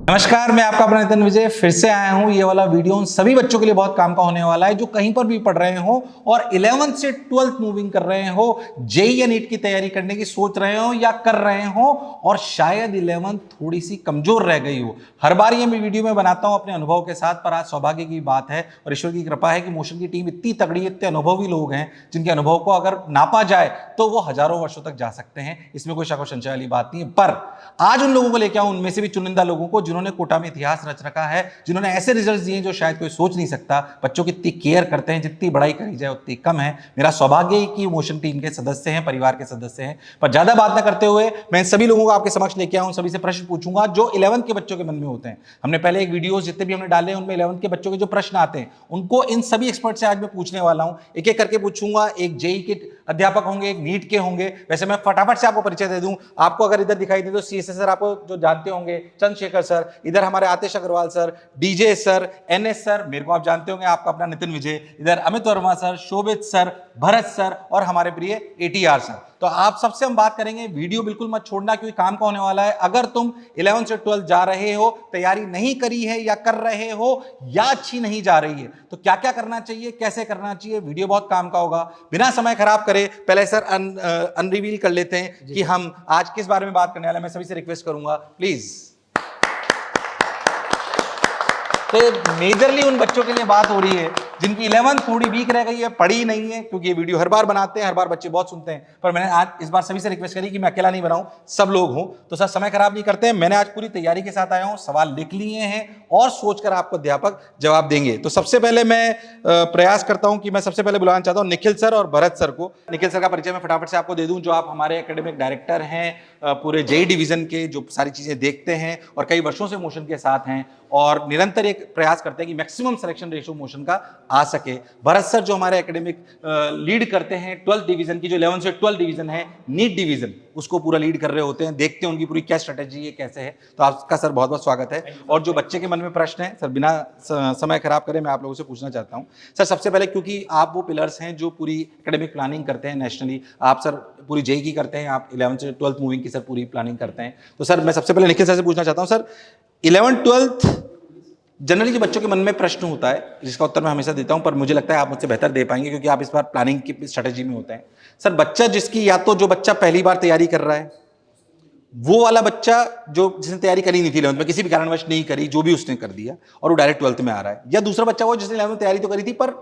नमस्कार, मैं आपका अपना नितिन विजय फिर से आया हूं। ये वाला वीडियो उन सभी बच्चों के लिए बहुत काम का होने वाला है जो कहीं पर भी पढ़ रहे हो और 11th से 12th मूविंग कर रहे हो, जेई या नीट की तैयारी करने की सोच रहे हो या कर रहे हो और शायद 11th थोड़ी सी कमजोर रह गई हो। हर बार ये मैं वीडियो में बनाता हूं अपने अनुभव के साथ, पर आज सौभाग्य की बात है और ईश्वर की कृपा है कि मोशन की टीम इतनी तगड़ी, इतने अनुभवी लोग हैं जिनके अनुभव को अगर नापा जाए तो वो हजारों वर्षों तक जा सकते हैं। इसमें कोई शक और संशय वाली बात नहीं है। पर आज उन लोगों को लेकर आऊं, उनमें से भी चुनिंदा लोगों को जिन्होंने कोटा में इतिहास रच रखा है, जिन्होंने ऐसे रिजल्ट्स दिए जो शायद कोई सोच नहीं सकता। बच्चों की इतनी केयर करते हैं, जितनी बड़ाई करी जाए उतनी कम है। मेरा सौभाग्य है कि मोशन टीम के सदस्य हैं, परिवार के सदस्य हैं। पर ज्यादा बात ना करते हुए मैं इन सभी लोगों को आपके समक्ष लेके आऊं, सभी से प्रश्न पूछूंगा जो 11th के बच्चों के मन में होते हैं। हमने पहले एक वीडियो जितने भी हमने डाले उनमें 11th के बच्चों के जो प्रश्न आते हैं उनको इन सभी एक्सपर्ट से आज मैं पूछने वाला हूं। एक एक करके पूछूंगा। एक जेई के अध्यापक होंगे, एक नीट के होंगे। वैसे मैं फटाफट से आपको परिचय दे दूं। आपको अगर इधर दिखाई दे तो सीएसएस सर आपको जो जानते होंगे, चंद्रशेखर सर, इधर हमारे Atish Agarwal sir, DJ sir, NS sir, मेरे को आप जानते होंगे, आपका अपना नितिन विजय, इधर अमित वर्मा सर, शोभित सर, भरत सर और हमारे प्रिय एटीआर सर। तो आप सबसे हम बात करेंगे। वीडियो बिल्कुल मत छोड़ना क्योंकि काम का होने वाला है। अगर तुम 11th से 12th जा रहे हो, तैयारी नहीं करी है या कर रहे हो या अच्छी नहीं जा रही है, तो क्या क्या करना चाहिए, कैसे करना चाहिए, वीडियो बहुत काम का होगा। बिना समय खराब करे पहले सर अनरिवील कर लेते हैं कि हम आज किस बारे में बात करने वाले हैं। मैं सभी से रिक्वेस्ट करूंगा प्लीज। तो मेजरली उन बच्चों के लिए बात हो रही है जिनकी 11th थोड़ी वीक रह गई है, पढ़ी नहीं है, क्योंकि ये वीडियो हर बार बनाते हैं, हर बार बच्चे बहुत सुनते हैं। पर मैंने आज इस बार सभी से रिक्वेस्ट करी कि मैं अकेला नहीं बनाऊं, सब लोग हों। तो सर समय खराब नहीं करते हैं। मैंने आज पूरी तैयारी के साथ आया हूं, सवाल लिख लिए हैं और सोचकर आपको अध्यापक जवाब देंगे। तो सबसे पहले मैं प्रयास करता हूं कि मैं सबसे पहले बुलाना चाहता हूं निखिल सर और भरत सर को। निखिल सर का परिचय मैं फटाफट से आपको दे दूं, जो आप हमारे एकेडमिक डायरेक्टर हैं पूरे जेई डिवीजन के, जो सारी चीजें देखते हैं और कई वर्षों से मोशन के साथ हैं और निरंतर एक प्रयास करते हैं कि मैक्सिमम सिलेक्शन रेशियो मोशन का आ सके। भरत सर जो हमारे एकेडमिक लीड करते हैं 12th डिवीजन की, जो 11th से 12th डिवीजन है, नीट डिवीजन, उसको पूरा लीड कर रहे होते हैं, देखते हैं उनकी पूरी क्या स्ट्रेटेजी है, कैसे है। तो आपका सर बहुत बहुत स्वागत है। और जो बच्चे के मन में प्रश्न है सर, बिना समय खराब करें मैं आप लोगों से पूछना चाहता हूं। सर सबसे पहले, क्योंकि आप वो पिलर्स हैं जो पूरी एकेडमिक प्लानिंग करते हैं नेशनली, आप सर पूरी जेई की करते हैं, आप 11th से 12th मूविंग की सर पूरी प्लानिंग करते हैं। तो सर मैं सबसे पहले निखिल सर से पूछना चाहता हूं, सर 11th 12th जनरली जो बच्चों के मन में प्रश्न होता है जिसका उत्तर मैं हमेशा देता हूं, पर मुझे लगता है आप मुझसे बेहतर दे पाएंगे क्योंकि आप इस बार प्लानिंग की स्ट्रेटेजी में होते हैं। सर बच्चा जिसकी, या तो जो बच्चा पहली बार तैयारी कर रहा है, वो वाला बच्चा जो जिसने तैयारी करी नहीं थी 11th में, किसी भी कारणवश नहीं करी, जो भी उसने कर दिया और वो डायरेक्ट 12th में आ रहा है, या दूसरा बच्चा वो जिसने 11th में तैयारी तो करी थी पर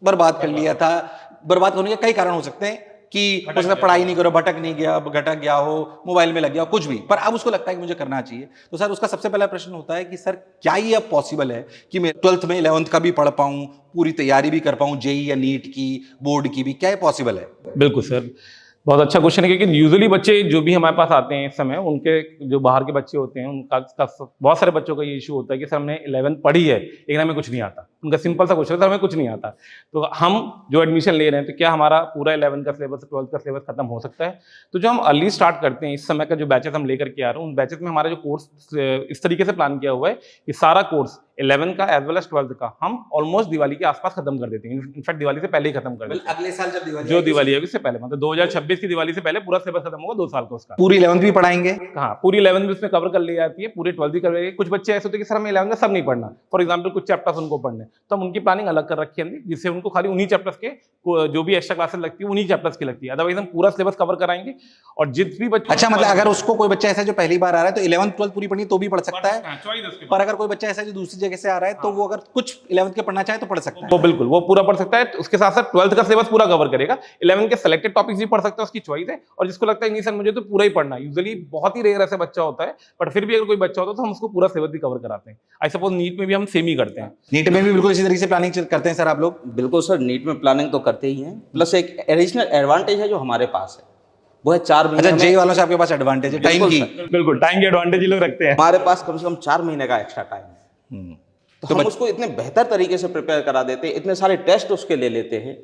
बर्बाद कर लिया था। बर्बाद होने के कई कारण हो सकते हैं कि हो सकता है पढ़ाई नहीं करो, भटक नहीं गया, भटक गया हो, मोबाइल में लग गया हो, कुछ भी, पर अब उसको लगता है कि मुझे करना चाहिए। तो सर उसका सबसे पहला प्रश्न होता है कि सर क्या ये अब पॉसिबल है कि मैं 12th में 11th का भी पढ़ पाऊं, पूरी तैयारी भी कर पाऊं, जेई या नीट की, बोर्ड की भी, क्या ये पॉसिबल है? बिल्कुल सर, बहुत अच्छा क्वेश्चन है। क्योंकि यूजुअली बच्चे जो भी हमारे पास आते हैं इस समय, उनके जो बाहर के बच्चे होते हैं उनका बहुत सारे बच्चों का ये इशू होता है कि सर हमने 11th पढ़ी है लेकिन हमें कुछ नहीं आता। उनका सिंपल सा क्वेश्चन है, सर हमें कुछ नहीं आता। तो हम जो एडमिशन ले रहे हैं, तो क्या हमारा पूरा 11th का सिलेबस, 12th का सिलेबस खत्म हो सकता है? तो जो हम अर्ली स्टार्ट करते हैं, इस समय का जो बैचेस हम लेकर के आ रहे हैं, उन बैचेस में हमारा जो कोर्स इस तरीके से प्लान किया हुआ है कि सारा कोर्स 11th का एज वेल एज 12th का हम ऑलमोस्ट दिवाली के आसपास खत्म कर देते हैं। इनफैक्ट दिवाली से पहले ही खत्म कर देते हैं। अगले साल जब दिवाली, जो दिवाली है उससे पहले, मतलब 2026 की दिवाली से पहले पूरा सिलेबस खत्म होगा, 2 साल का उसका। पूरी 11th भी पढ़ाएंगे? हाँ, पूरी 11th भी उसमें कवर कर ली जाती है, पूरी 12th भी कर लेंगे। कुछ बच्चे ऐसे होते हैं कि सर हमें 11th का सब नहीं पढ़ना, फॉर एग्जांपल कुछ चैप्टर्स उनको पढ़ने, तो हम उनकी प्लानिंग अलग कर रखी है, जिससे उनको खाली उन्हीं चैप्टर्स के जो भी एक्स्ट्रा क्लासेस लगती है उन्हीं चैप्टर्स की लगती है। अदरवाइज हम पूरा सिलेबस कवर कराएंगे। और जित भी बच्चे, अच्छा, मतलब अगर उसको कोई बच्चा ऐसा जो पहली बार आ रहा है तो 11th 12th पूरी पढ़नी तो भी पढ़ सकता है, पर अगर कोई बच्चा ऐसा जो दूसरी जगह से आ रहा है तो वो अगर कुछ 11th के पढ़ना चाहे तो पढ़ सकता है? वो बिल्कुल वो पूरा पढ़ सकता है। उसके साथ साथ 12th का सिलेबस पूरा कवर करेगा। 11th के सेलेक्टेड टॉपिक्स भी पढ़ सकता है, उसकी चॉइस है। और जिसको लगता है नहीं सर मुझे तो पूरा ही पढ़ना है, यूजुअली बहुत ही रेयर ऐसा बच्चा होता है, बट फिर भी अगर कोई बच्चा होता है तो हम उसको पूरा सिलेबस भी कवर कराते हैं। आई सपोज नीट में भी हम सेम ही करते हैं। नीट में भी बिल्कुल इसी तरीके से प्लानिंग करते हैं सर आप लोग? बिल्कुल सर, नीट में प्लानिंग तो करते ही हैं, प्लस एक एडिशनल एडवांटेज है जो हमारे पास है, वो है 4 महीने। अच्छा, जेई वालों से आपके पास एडवांटेज है टाइम की? बिल्कुल, टाइम की एडवांटेज ये लोग रखते हैं। हमारे पास कम से कम 4 महीने का एक्स्ट्रा टाइम है। तो हम उसको इतने बेहतर तरीके से प्रिपेयर करा देते हैं, इतने सारे टेस्ट उसके ले लेते हैं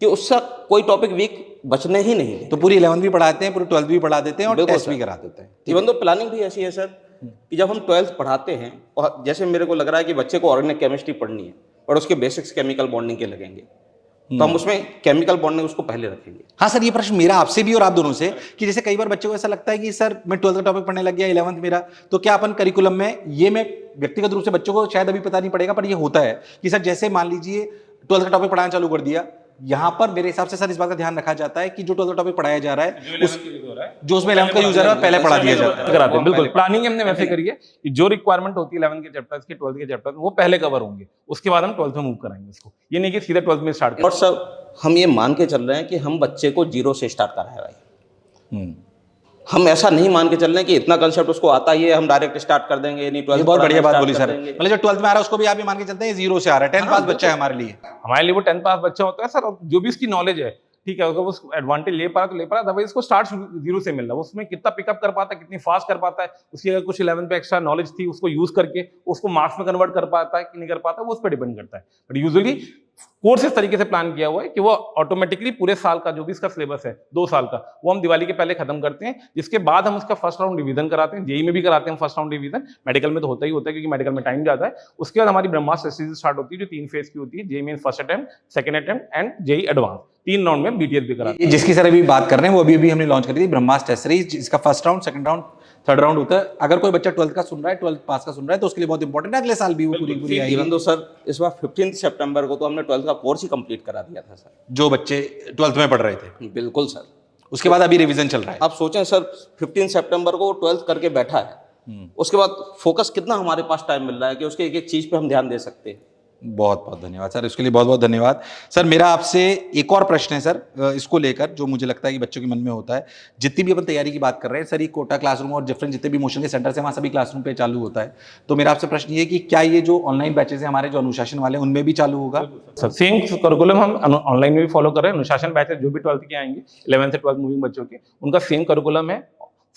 कि उसका कोई टॉपिक वीक बचने ही नहीं है। तो पूरी 11th भी पढ़ाते हैं, पूरी 12th भी पढ़ा देते हैं और टेस्ट भी करा देते हैं। इवन तो प्लानिंग भी ऐसी है सर कि जब हम 12th पढ़ाते हैं, और जैसे मेरे को लग रहा है कि बच्चे को ऑर्गेनिक केमिस्ट्री पढ़नी है और उसके बेसिक्स केमिकल बॉन्डिंग के लगेंगे, तो हम उसमें केमिकल बॉन्डिंग उसको पहले रखेंगे। हाँ सर, ये प्रश्न मेरा आपसे भी और आप दोनों से कि जैसे कई बार बच्चों को ऐसा लगता है कि सर मैं 12th का टॉपिक पढ़ने लग गया, 11th मेरा, तो क्या अपन करिकुलम में, ये मैं व्यक्तिगत रूप से बच्चों को शायद अभी पता नहीं पड़ेगा, पर ये होता है कि सर जैसे मान लीजिए 12th का टॉपिक पढ़ाना चालू कर दिया, यहाँ पर मेरे हिसाब से सर इस बात का ध्यान रखा जाता है कि जो 12th का टॉपिक पढ़ाया जा रहा है जो उसमें 11th का यूजर है पहले पढ़ा दिया जाता है। कराते हैं, बिल्कुल प्लानिंग हमने वैसे करी है कि जो रिक्वायरमेंट होती है 11th के चैप्टर्स की, 12th के चैप्टर्स वो पहले कवर होंगे, उसके बाद हम 12th में मूव कराएंगे उसको। ये नहीं कि सीधे 12th में स्टार्ट और सर हम ये मान के चल रहे हैं कि हम बच्चे को 0 से स्टार्ट कराए भाई। हम ऐसा नहीं मान के चल रहे हैं कि इतना कंसेप्ट उसको आता ही है, हम डायरेक्ट स्टार्ट कर देंगे। नहीं, 12th ये बहुत बढ़िया बात start बोली कर सर। देंगे। मतलब जो 12th में आ रहा है उसको भी आप ये मान के चलते हैं 0 से आ रहा है, 10th पास बच्चा है हमारे लिए। हमारे लिए वो 10th पास बच्चा होता है सर, और जो भी उसकी नॉलेज है, ठीक है, अगर वो एडवांटेज ले पा रहा तो ले पा रहा, अदरवाइज इसको स्टार्ट 0 से मिल रहा है। उसमें कितना पिकअप कर पाता है, कितनी फास्ट कर पाता है, उसकी अगर कुछ 11th पे एक्स्ट्रा नॉलेज थी उसको यूज करके उसको मार्क्स में कन्वर्ट कर पाता है कि नहीं कर पाता, वो उस पर डिपेंड करता है। बट यूजुअली कोर्स इस तरीके से प्लान किया हुआ है कि वो ऑटोमेटिकली पूरे साल का जो भी इसका सिलेबस है 2 साल का, वो हम दिवाली के पहले खत्म करते हैं, जिसके बाद हम उसका फर्स्ट राउंड रिवीजन कराते हैं। जेई में भी कराते हैं फर्स्ट राउंड रिवीजन, मेडिकल में तो होता ही होता है क्योंकि मेडिकल में टाइम ज्यादा है। उसके बाद हमारी ब्रह्मास्त्र सीरीज स्टार्ट होती है जो 3 फेज की होती है, JE means first attempt, second attempt and JE advance. 3 round में बीटीएस भी कराते हैं। जिसकी सर अभी बात कर रहे हैं वो अभी हमने लॉन्च करी थी ब्रह्मास्त्र टेस्ट सीरीज, जिसका first round, second round, third round होता है। अगर कोई बच्चा 12th का सुन रहा है, 12th पास का सुन रहा है, तो उसके लिए बहुत इंपॉर्टेंट है, अगले साल भी वो पूरी आएगी। इवन दो सर इस बार 15 सितंबर को तो हमने 12th का कोर्स ही कंप्लीट करा दिया था सर, जो बच्चे 12th में पढ़ रहे थे। बिल्कुल सर। उसके बाद अभी रिवीजन चल रहा है। आप सोचें सर 15 सितंबर को 12th करके बैठा है, उसके बाद फोकस कितना हमारे पास टाइम मिल रहा है कि उसके एक एक चीज पे हम ध्यान दे सकते हैं। बहुत बहुत धन्यवाद सर, इसके लिए बहुत बहुत धन्यवाद सर। मेरा आपसे एक और प्रश्न है सर, इसको लेकर, जो मुझे लगता है कि बच्चों के मन में होता है। जितनी भी अपन तैयारी की बात कर रहे हैं सर, ये कोटा क्लासरूम और डिफरेंट जितने भी मोशन के सेंटर्स हैं वहाँ सभी क्लासरूम पे चालू होता है। तो मेरा आपसे प्रश्न ये है कि क्या ये जो ऑनलाइन बैचेस हैं हमारे जो अनुशासन वाले, उनमें भी चालू होगा? सर सेम करिकुलम हम ऑनलाइन में भी फॉलो कर रहे हैं। अनुशासन बैचेस जो भी 12th के आएंगे, 11th से 12th मूविंग बच्चों के, उनका सेम करिकुलम है,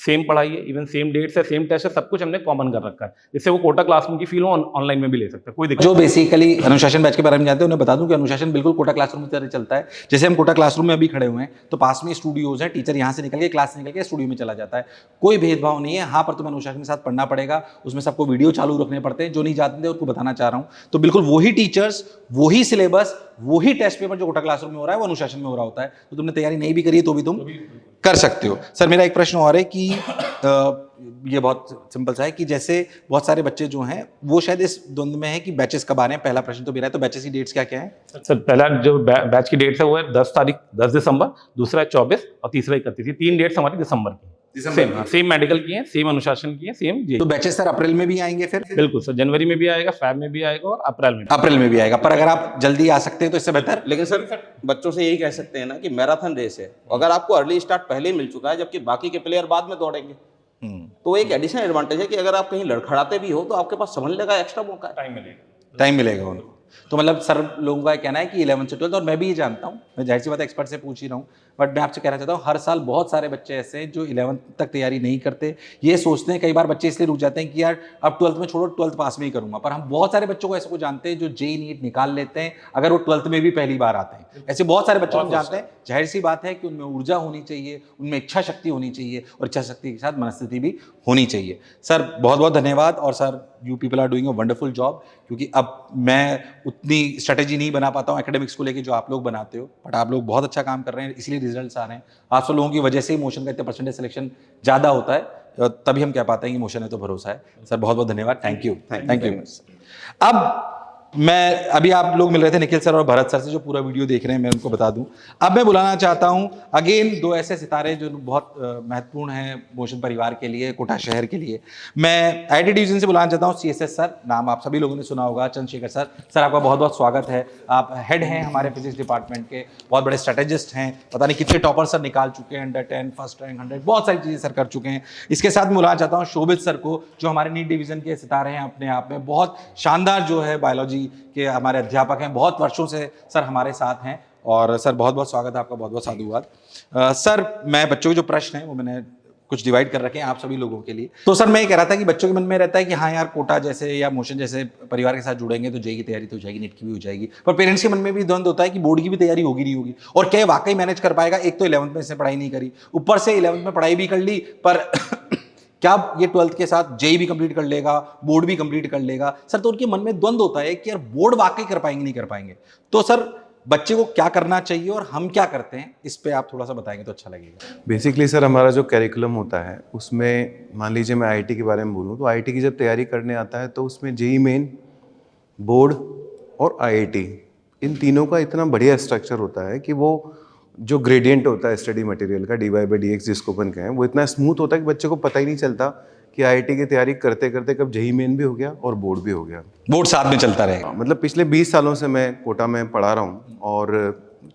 सेम पढ़ाई है, इवन सेम डेट्स है, सेम टेस्ट है, सब कुछ हमने कॉमन कर रखा है, जिससे वो कोटा क्लासरूम की फील ऑनलाइन में भी ले सकते हैं, कोई दिक्कत जो बेसिकली अनुशासन बैच के बारे में जानते हैं उन्हें बता दूं कि अनुशासन बिल्कुल कोटा क्लासरूम की तरह चलता है। जैसे हम कोटा क्लासरूम में अभी खड़े हुए हैं तो पास में स्टूडियोज हैं, टीचर यहाँ से निकल के क्लास से निकल के स्टूडियो में चला जाता है, कोई भेदभाव नहीं है। हाँ, पर तुम्हें अनुशासन के साथ पढ़ना पड़ेगा, उसमें सबको वीडियो चालू रखने पड़ते हैं, जो नहीं जानते उनको बताना चाह रहा हूँ। तो बिल्कुल वही टीचर्स, वही सिलेबस, वही टेस्ट पेपर जो कोटा क्लासरूम में हो रहा है वो अनुशासन में हो रहा होता है। तो तुमने तैयारी नहीं भी करी है तो भी तुम कर सकते हो। सर मेरा एक प्रश्न और है कि ये बहुत सिंपल सा है कि जैसे बहुत सारे बच्चे जो हैं वो शायद इस द्वंद में है कि बैचेस कब आ रहे हैं। पहला प्रश्न तो मेरा है, तो बैचेस की डेट्स क्या क्या है? सर पहला जो बैच की डेट्स है वो है 10 दिसंबर, दूसरा है 24 और तीसरा 31। ये 3 डेट्स हमारी दिसंबर की, सेम मेडिकल की है, सेम अनुशासन की है, सेम जेई। तो बैचेस सर अप्रैल में भी आएंगे फिर? बिल्कुल सर, जनवरी में भी आएगा, फेब में भी आएगा और अप्रैल में भी आएगा। पर अगर आप जल्दी आ सकते हैं तो इससे बेहतर। लेकिन सर बच्चों से यही कह सकते हैं ना कि मैराथन रेस है, अगर आपको अर्ली स्टार्ट पहले ही मिल चुका है जबकि बाकी के प्लेयर बाद में दौड़ेंगे, तो एक एडिशनल एडवांटेज है कि अगर आप कहीं लड़खड़ाते भी हो तो आपके पास समझने का एक्स्ट्रा मौका है, टाइम मिलेगा उनको। तो मतलब सर लोगों का कहना है कि 11 से 12, और मैं भी ये जानता हूँ, मैं जाहिर सी बात एक्सपर्ट से पूछ ही रहा हूँ, बट मैं आपसे कहना चाहता हूँ हर साल बहुत सारे बच्चे ऐसे हैं जो 11 तक तैयारी नहीं करते। ये सोचते हैं, कई बार बच्चे इसलिए रुक जाते हैं कि यार अब 12th में छोड़ो, 12th पास में ही करूँगा। पर हम बहुत सारे बच्चों को ऐसे को जानते हैं जो जेई नीट निकाल लेते हैं अगर वो 12th में भी पहली बार आते हैं। ऐसे बहुत सारे बच्चों को जानते हैं। जाहिर सी बात है कि उनमें ऊर्जा होनी चाहिए, उनमें इच्छा शक्ति होनी चाहिए, और इच्छा शक्ति के साथ मनस्थिति भी होनी चाहिए। सर बहुत बहुत धन्यवाद। और sir you people are doing a wonderful job, क्योंकि अब मैं उतनी स्ट्रेटेजी नहीं बना पाता हूँ एकेडमिक्स को लेके जो आप लोग बनाते हो, बट आप लोग बहुत अच्छा काम कर रहे हैं, इसलिए रिजल्ट्स आ रहे हैं। आप सब लोगों की वजह से ही मोशन का इतने परसेंटेज सिलेक्शन ज़्यादा होता है, तभी हम कह पाते हैं कि मोशन है तो भरोसा है। सर बहुत बहुत धन्यवाद, थैंक यू। अब मैं अभी आप लोग मिल रहे थे निखिल सर और भरत सर से, जो पूरा वीडियो देख रहे हैं मैं उनको बता दूं। अब मैं बुलाना चाहता हूं अगेन 2 ऐसे सितारे जो बहुत महत्वपूर्ण हैं मोशन परिवार के लिए, कोटा शहर के लिए। मैं आईटी डिवीजन से बुलाना चाहता हूं सीएसएस सर, नाम आप सभी लोगों ने सुना होगा, चंद्रशेखर सर। सर आपका बहुत बहुत स्वागत है। आप हेड हैं हमारे फिजिक्स डिपार्टमेंट के, बहुत बड़े स्ट्रेटेजिस्ट हैं, पता नहीं कितने टॉपर सर निकाल चुके हैं, अंडर 10, फर्स्ट रैंक, 100, बहुत सारी चीज़ें सर कर चुके हैं। इसके साथ मैं बुलाना चाहता हूँ शोभित सर को, जो हमारे नीट डिवीजन के सितारे हैं अपने आप में, बहुत शानदार जो है बायोलॉजी के हमारे अध्यापक हैं, बहुत वर्षों से सर हमारे साथ हैं। और सर बहुत बहुत स्वागत है आपका, बहुत बहुत साधुवाद। सर मैं बच्चों के जो प्रश्न हैं वो मैंने कुछ डिवाइड कर रखे हैं आप सभी लोगों के लिए। तो सर मैं ये कह रहा था कि बच्चों के मन में रहता है कि हाँ यार कोटा जैसे या मोशन जैसे परिवार के साथ जुड़ेंगे तो जेई की तैयारी तो हो जाएगी, नीट की भी हो जाएगी, पर पेरेंट्स के मन में भी द्वंद होता है कि बोर्ड की भी तैयारी होगी नहीं होगी, और क्या वाकई मैनेज कर पाएगा। एक तो 11th में इसने पढ़ाई नहीं करी, ऊपर से 11th में पढ़ाई भी कर ली, पर क्या ये 12th के साथ जेई भी कंप्लीट कर लेगा, बोर्ड भी कंप्लीट कर लेगा। सर तो उनके मन में द्वंद होता है कि यार बोर्ड वाकई कर पाएंगे नहीं कर पाएंगे। तो सर बच्चे को क्या करना चाहिए और हम क्या करते हैं, इस पे आप थोड़ा सा बताएंगे तो अच्छा लगेगा। बेसिकली सर हमारा जो कैरिकुलम होता है उसमें मान लीजिए मैं आईआईटी के बारे में बोलूँ तो आईआईटी की जब तैयारी करने आता है तो उसमें जेईई मेन, बोर्ड और आईआईटी, इन तीनों का इतना बढ़िया स्ट्रक्चर होता है कि वो जो ग्रेडियंट होता है स्टडी मटेरियल का dy/dx जिसको अपन कहें, वो इतना स्मूथ होता है कि बच्चे को पता ही नहीं चलता कि आईआईटी की तैयारी करते करते कब जेईई मेन भी हो गया और बोर्ड भी हो गया। बोर्ड साथ में चलता रहेगा। मतलब पिछले 20 सालों से मैं कोटा में पढ़ा रहा हूँ और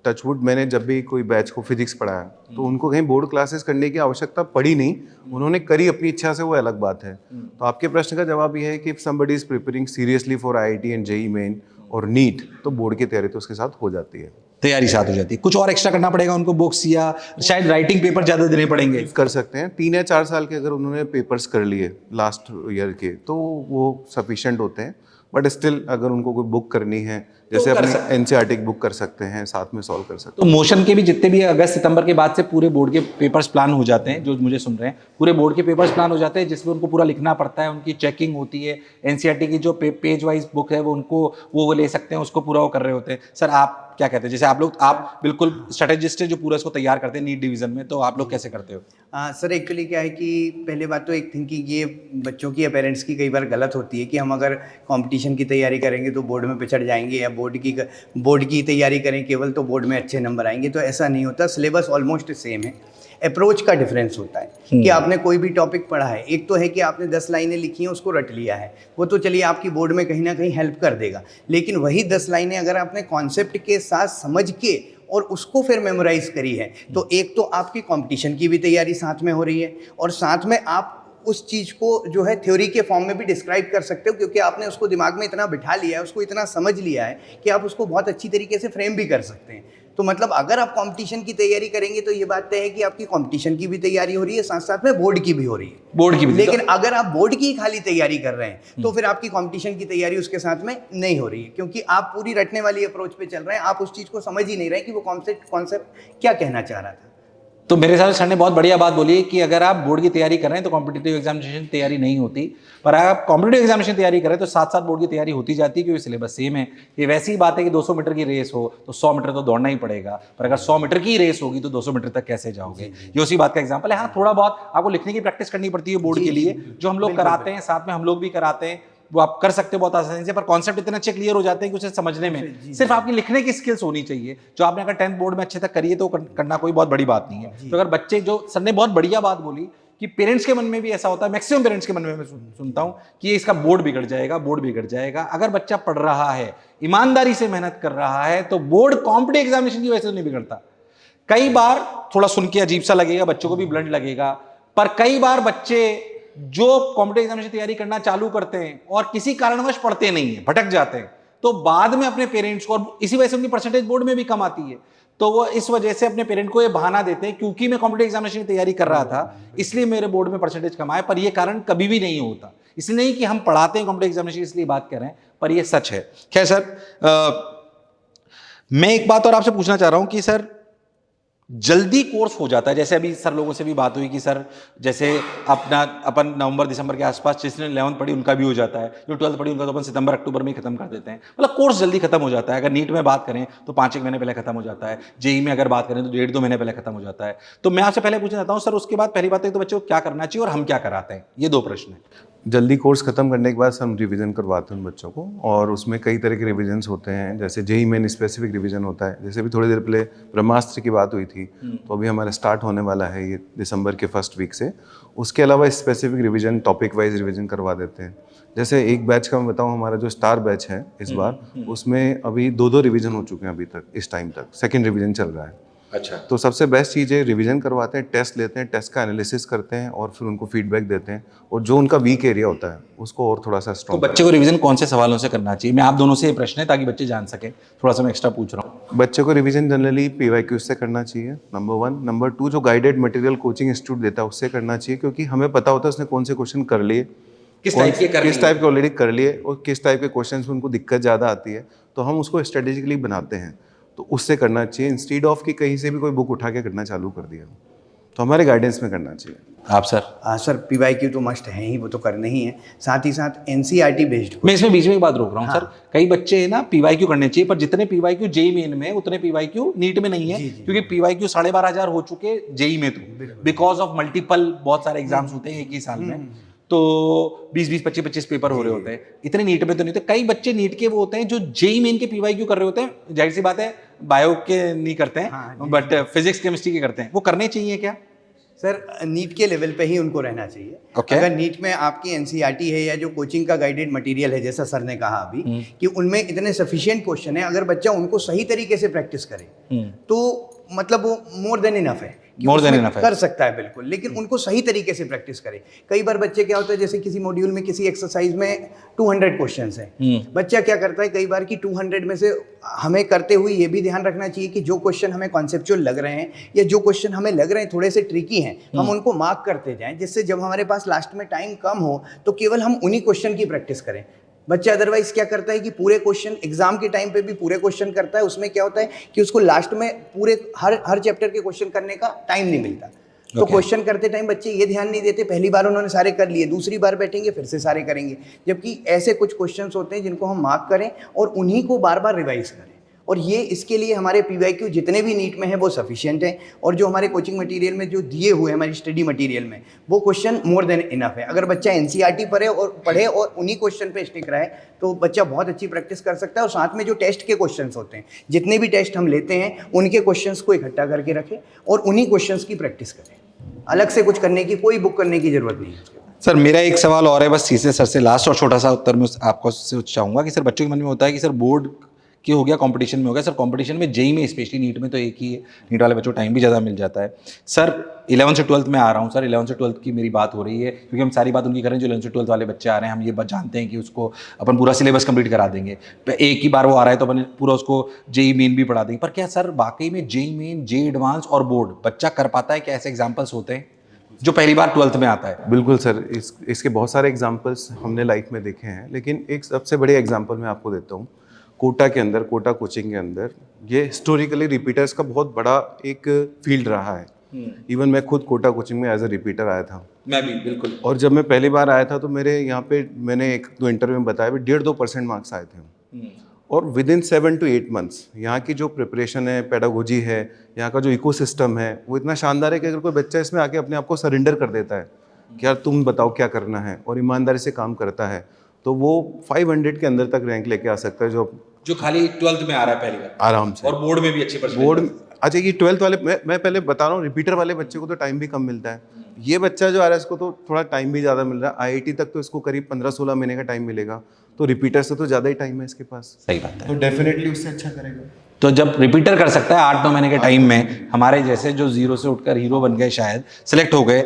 टचवुड मैंने जब भी कोई बैच को फिजिक्स पढ़ाया तो उनको कहीं बोर्ड क्लासेस करने की आवश्यकता पड़ी नहीं, उन्होंने करी अपनी इच्छा से, वो अलग बात है। तो आपके प्रश्न का जवाब ये है कि if somebody is preparing seriously for IIT and JEE main और नीट, तो बोर्ड की तैयारी तो उसके साथ हो जाती है। तैयारी साथ हो जाती है। कुछ और एक्स्ट्रा करना पड़ेगा उनको, बुक्स या शायद राइटिंग पेपर ज्यादा देने पड़ेंगे? कर सकते हैं 3 या 4 साल के अगर उन्होंने पेपर्स कर लिए लास्ट ईयर के तो वो सफिशिएंट होते हैं, बट स्टिल अगर उनको कोई बुक करनी है जैसे कर अपनी एनसीईआरटी की बुक कर सकते हैं, साथ में सॉल्व कर सकते तो मोशन के भी जितने भी अगस्त सितंबर के बाद से पूरे बोर्ड के पेपर्स प्लान हो जाते हैं, जो मुझे सुन रहे हैं, पूरे बोर्ड के पेपर्स प्लान हो जाते हैं जिसमें उनको पूरा लिखना पड़ता है, उनकी चेकिंग होती है, एनसीईआरटी की जो पेज वाइज बुक है वो उनको वो ले सकते हैं, उसको पूरा वो कर रहे होते हैं। सर आप क्या कहते हैं, जैसे आप बिल्कुल स्ट्रेटेजिस्ट है जो पूरा इसको तैयार करते हैं नीट डिवीजन में, तो आप लोग कैसे करते हो? सर एक्चुअली क्या है कि पहले बात तो एक थिंकिंग ये बच्चों की या पेरेंट्स की कई बार गलत होती है कि हम अगर कंपटीशन की तैयारी करेंगे तो बोर्ड में पिछड़ जाएंगे, या बोर्ड की तैयारी करें केवल तो बोर्ड में अच्छे नंबर आएंगे। तो ऐसा नहीं होता, सिलेबस ऑलमोस्ट सेम है, अप्रोच का डिफरेंस होता है कि आपने कोई भी टॉपिक पढ़ा है, एक तो है कि आपने 10 लाइनें लिखी हैं उसको रट लिया है, वो तो चलिए आपकी बोर्ड में कहीं ना कहीं हेल्प कर देगा, लेकिन वही 10 लाइनें अगर आपने कॉन्सेप्ट के साथ समझ के और उसको फिर मेमोराइज करी है, तो एक तो आपकी कंपटीशन की भी तैयारी साथ में हो रही है और साथ में आप उस चीज़ को जो है थ्योरी के फॉर्म में भी डिस्क्राइब कर सकते हो, क्योंकि आपने उसको दिमाग में इतना बिठा लिया है, उसको इतना समझ लिया है कि आप उसको बहुत अच्छी तरीके से फ्रेम भी कर सकते हैं। तो मतलब अगर आप कंपटीशन की तैयारी करेंगे तो ये बात तय है कि आपकी कंपटीशन की भी तैयारी हो रही है, साथ साथ में बोर्ड की भी हो रही है, बोर्ड की भी। लेकिन अगर आप बोर्ड की खाली तैयारी कर रहे हैं तो फिर आपकी कंपटीशन की तैयारी उसके साथ में नहीं हो रही है, क्योंकि आप पूरी रटने वाली अप्रोच पे चल रहे हैं, आप उस चीज़ को समझ ही नहीं रहे कि वो कॉन्सेप्ट क्या कहना चाह रहा था। तो मेरे हिसाब से सर ने बहुत बढ़िया बात बोली है कि अगर आप बोर्ड की तैयारी कर रहे हैं तो कॉम्पिटिटिव एग्जामिनेशन की तैयारी नहीं होती, पर अगर आप कॉम्पिटिटिव एग्जामिनेशन की तैयारी करें तो साथ साथ बोर्ड की तैयारी होती जाती है, क्योंकि सिलेबस सेम है। ये वैसी ही बात है कि 200 मीटर की रेस हो तो 100 मीटर तो दौड़ना ही पड़ेगा, पर अगर 100 मीटर की रेस होगी तो 200 मीटर तक कैसे जाओगे? ये उसी बात का एग्जाम्पल है। हाँ, थोड़ा बहुत आपको लिखने की प्रैक्टिस करनी पड़ती है बोर्ड के लिए, जो हम लोग कराते हैं, साथ में हम लोग भी कराते हैं, वो आप कर सकते हो बहुत आसानी से, पर कॉन्सेप्ट इतने अच्छे क्लियर हो जाते हैं कि उसे समझने में सिर्फ आपकी लिखने की स्किल्स होनी चाहिए, जो आपने अगर 10th बोर्ड में अच्छे तक करी है तो करना कोई बहुत बड़ी बात नहीं है। तो अगर बच्चे, जो सर ने बहुत बढ़िया बात बोली कि पेरेंट्स के मन में भी ऐसा होता है, मैक्सिमम पेरेंट्स के मन में मैं सुनता हूं कि इसका बोर्ड बिगड़ जाएगा, बोर्ड बिगड़ जाएगा। अगर बच्चा पढ़ रहा है, ईमानदारी से मेहनत कर रहा है, तो बोर्ड कॉम्पिटिटिव एग्जामिनेशन की वजह से नहीं बिगड़ता। कई बार थोड़ा सुन के अजीब सा लगेगा, बच्चों को भी ब्लंट लगेगा, पर कई बार बच्चे जो कॉम्पिटिटिव एग्जामिनेशन तैयारी करना चालू करते हैं और किसी कारणवश पढ़ते नहीं है, भटक जाते हैं, तो बाद में अपने पेरेंट्स को, और इसी वजह से उनकी परसेंटेज बोर्ड में भी कम आती है, तो वो इस वजह से अपने पेरेंट को ये बहाना देते हैं क्योंकि मैं कॉम्पिटिटिव एग्जामिनेशन की तैयारी कर रहा था इसलिए मेरे बोर्ड में परसेंटेज कम आए, पर ये कारण कभी भी नहीं होता। इसलिए नहीं कि हम पढ़ाते हैं कॉम्पिटिटिव एग्जामिनेशन इसलिए बात कर रहे हैं, पर ये सच है। खैर सर, मैं एक बात और आपसे पूछना चाह रहा हूं कि सर जल्दी कोर्स हो जाता है, जैसे अभी सर लोगों से भी बात हुई कि सर जैसे अपन नवंबर दिसंबर के आसपास जिसने 11th पढ़ी उनका भी हो जाता है, जो 12th पढ़ी उनका तो अपन सितंबर अक्टूबर में ही खत्म कर देते हैं, मतलब कोर्स जल्दी खत्म हो जाता है। अगर नीट में बात करें तो 5-1 महीने पहले खत्म हो जाता है, जेईई में अगर बात करें तो 1.5-2 महीने पहले खत्म हो जाता है। तो मैं आपसे पहले पूछना चाहता हूँ सर, उसके बाद पहली बात है तो बच्चों को क्या करना चाहिए और हम क्या कराते हैं, ये 2 प्रश्न है। जल्दी कोर्स खत्म करने के बाद हम रिवीजन करवाते हैं उन बच्चों को, और उसमें कई तरह के रिवीजन्स होते हैं, जैसे जेईई मेन स्पेसिफिक रिवीजन होता है, जैसे भी थोड़ी देर पहले ब्रह्मास्त्र की बात हुई थी, तो अभी हमारा स्टार्ट होने वाला है ये दिसंबर के फर्स्ट वीक से। उसके अलावा specific revision, topic wise revision करवा देते हैं। जैसे एक बैच का मैं बताऊँ, हमारा जो स्टार बैच है इस बार, उसमें अभी 2 रिवीजन हो चुके हैं अभी तक, इस टाइम तक 2nd रिवीजन चल रहा है। अच्छा, तो सबसे बेस्ट चीज़ है रिवीजन करवाते हैं, टेस्ट लेते हैं, टेस्ट का एनालिसिस करते हैं और फिर उनको फीडबैक देते हैं, और जो उनका वीक एरिया होता है उसको और थोड़ा सा तो स्ट्रॉन्ग। बच्चे को रिवीजन कौन से सवालों से करना चाहिए? मैं आप दोनों से ये प्रश्न है ताकि बच्चे जान सकें, थोड़ा सा मैं एक्स्ट्रा पूछ रहा हूँ। बच्चे को रिवीजन जनरली PYQ से करना चाहिए, नंबर 1। नंबर 2, जो गाइडेड मटेरियल कोचिंग इंस्टीट्यूट देता है उससे करना चाहिए, क्योंकि हमें पता होता है उसने कौन से क्वेश्चन कर लिए, किस टाइप के ऑलरेडी कर लिए, और किस टाइप के क्वेश्चन में उनको दिक्कत ज़्यादा आती है, तो हम उसको स्ट्रेटेजिकली बनाते हैं, तो उससे करना चाहिए, इंस्टीड ऑफ कि कहीं से भी कोई बुक उठा के करना चालू कर दिया। तो हमारे गाइडेंस में करना चाहिए। आप सर? सर PYQ तो मस्ट है ही, वो तो करने ही है, साथ ही साथ NCERT बेस्ड। मैं इसमें बीच में एक बात रोक रहा हूँ सर, कई बच्चे ना PYQ करने चाहिए, पर जितने PYQ जेई मेन में उतने PYQ नीट में नहीं है, क्योंकि PYQ 12,500 हो चुके जेई में, तो बिकॉज ऑफ मल्टीपल बहुत सारे एग्जाम्स होते हैं एक ही साल में, तो 20-20, 25-25 पेपर हो रहे होते हैं, इतने नीट में तो नहीं होते। कई बच्चे नीट के वो होते हैं जो जेई मेन के PYQ कर रहे होते हैं, जाहिर सी बात है बायो के नहीं करते हैं, बट फिजिक्स केमिस्ट्री के करते हैं, वो करने चाहिए क्या? सर नीट के लेवल पे ही उनको रहना चाहिए। अगर नीट में आपकी NCERT है या जो कोचिंग का गाइडेड मटेरियल है, जैसा सर ने कहा अभी कि उनमें इतने सफिशिएंट क्वेश्चन है, अगर बच्चा उनको सही तरीके से प्रैक्टिस करे तो मतलब वो मोर देन इनफ है, मोर देन इनफ कर सकता है बिल्कुल, लेकिन उनको सही तरीके से प्रैक्टिस करे। कई बार बच्चे क्या होता है, जैसे किसी मॉड्यूल में किसी एक्सरसाइज में 200 क्वेश्चंस हैं, बच्चा क्या करता है कई बार कि 200 में से हमें करते हुए ये भी ध्यान रखना चाहिए कि जो क्वेश्चन हमें कॉन्सेप्चुअल लग रहे हैं या जो क्वेश्चन हमें लग रहे हैं थोड़े से ट्रिकी हैं, हम उनको मार्क करते जाएं, जिससे जब हमारे पास लास्ट में टाइम कम हो तो केवल हम उन्हीं क्वेश्चन की प्रैक्टिस करें। बच्चा अदरवाइज क्या करता है कि पूरे क्वेश्चन एग्जाम के टाइम पे भी पूरे क्वेश्चन करता है, उसमें क्या होता है कि उसको लास्ट में पूरे हर चैप्टर के क्वेश्चन करने का टाइम नहीं मिलता। तो क्वेश्चन करते टाइम बच्चे ये ध्यान नहीं देते, पहली बार उन्होंने सारे कर लिए, दूसरी बार बैठेंगे फिर से सारे करेंगे, जबकि ऐसे कुछ क्वेश्चंस होते हैं जिनको हम मार्क करें और उन्हीं को बार बार रिवाइज करें। और ये इसके लिए हमारे PYQ जितने भी नीट में है वो सफिशिएंट है, और जो हमारे कोचिंग मटेरियल में जो दिए हुए हमारी स्टडी मटेरियल में वो क्वेश्चन मोर देन इनफ है। अगर बच्चा NCERT पढ़े और उन्हीं क्वेश्चन पे स्टिक रहे तो बच्चा बहुत अच्छी प्रैक्टिस कर सकता है। और साथ में जो टेस्ट के क्वेश्चंस होते हैं, जितने भी टेस्ट हम लेते हैं उनके क्वेश्चंस को इकट्ठा करके रखें और उन्हीं क्वेश्चंस की प्रैक्टिस करें, अलग से कुछ करने की कोई बुक करने की जरूरत नहीं है। सर मेरा एक सवाल और है बस सीधे सर से, लास्ट और छोटा सा उत्तर में आपको चाहूंगा कि सर बच्चों के मन में होता है कि सर बोर्ड की हो गया, कंपटीशन में हो गया, सर कंपटीशन में जेई में स्पेशली, नीट में तो एक ही है, नीट वाले बच्चों को टाइम भी ज़्यादा मिल जाता है। सर 11 से 12 में आ रहा हूँ सर, 11 से 12 की मेरी बात हो रही है, क्योंकि हम सारी बात उनकी कर रहे हैं जो 11 से 12 वाले बच्चे आ रहे हैं, हम ये बात जानते हैं कि उसको अपन पूरा सिलेबस कंप्लीट करा देंगे, एक ही बार वो आ रहा है तो अपन पूरा उसको जेई मेन भी पढ़ा देंगे। पर क्या सर वाकई में जेई मेन, जेई एडवांस और बोर्ड बच्चा कर पाता है? क्या ऐसे एग्जाम्पल्स होते हैं जो पहली बार 12th में आता है? बिल्कुल सर, इसके बहुत सारे एग्जाम्पल्स हमने लाइफ में देखे हैं, लेकिन एक सबसे बड़े एग्जाम्पल मैं आपको देता हूँ। कोटा के अंदर, कोटा कोचिंग के अंदर ये हिस्टोरिकली रिपीटर्स का बहुत बड़ा एक फील्ड रहा है। इवन मैं खुद कोटा कोचिंग में एज अ रिपीटर आया था। मैं भी बिल्कुल। और जब मैं पहली बार आया था तो मेरे यहाँ पे मैंने 1-2 इंटरव्यू में बताया भी 1.5-2% मार्क्स आए थे। और विद इन 7 to 8 months यहाँ की जो प्रिपरेशन है, पेडागोजी है, यहाँ का जो इकोसिस्टम है वो इतना शानदार है कि अगर कोई बच्चा इसमें आके अपने आप को सरेंडर कर देता है कि यार तुम बताओ क्या करना है, और ईमानदारी से काम करता है, तो वो 500 के अंदर तक रैंक लेके आ सकता है, जो खाली 12th में आ रहा है पहली बार, आराम से। और बोर्ड में भी अच्छे परसेंटेज। बोर्ड अच्छा, ये 12th वाले मैं पहले बता रहा हूँ, रिपीटर वाले बच्चे को तो टाइम भी कम मिलता है। ये बच्चा जो आ रहा है इसको तो थोड़ा टाइम भी ज़्यादा मिल रहा है। IIT तक तो इसको करीब 15-16 महीने का टाइम मिलेगा, तो रिपीटर से तो ज़्यादा ही टाइम है इसके पास। सही बात है। तो डेफिनेटली उससे अच्छा करेगा। तो जब रिपीटर कर सकता है 8-9 महीने के टाइम में, हमारे जैसे जो जीरो से उठकर हीरो बन गए, शायद सिलेक्ट हो गए,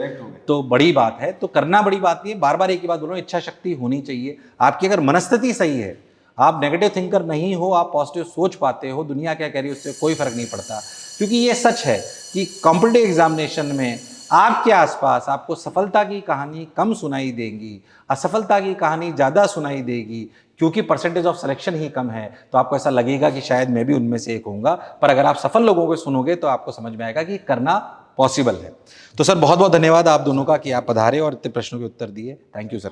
तो बड़ी बात है। तो करना बड़ी बात नहीं है, बार बार एक ही बात बोल रहा हूँ, इच्छा शक्ति होनी चाहिए आपकी। अगर मनस्थिति सही है, आप नेगेटिव थिंकर नहीं हो, आप पॉजिटिव सोच पाते हो, दुनिया क्या कह रही है उससे कोई फर्क नहीं पड़ता। क्योंकि ये सच है कि कॉम्पिटिटिव एग्जामिनेशन में आपके आसपास आपको सफलता की कहानी कम सुनाई देगी, असफलता की कहानी ज़्यादा सुनाई देगी, क्योंकि परसेंटेज ऑफ सिलेक्शन ही कम है। तो आपको ऐसा लगेगा कि शायद मैं भी उनमें से एक होऊंगा, पर अगर आप सफल लोगों को सुनोगे तो आपको समझ में आएगा कि करना पॉसिबल है। तो सर बहुत बहुत धन्यवाद आप दोनों का कि आप पधारे और इतने प्रश्नों के उत्तर दिए। Thank you sir.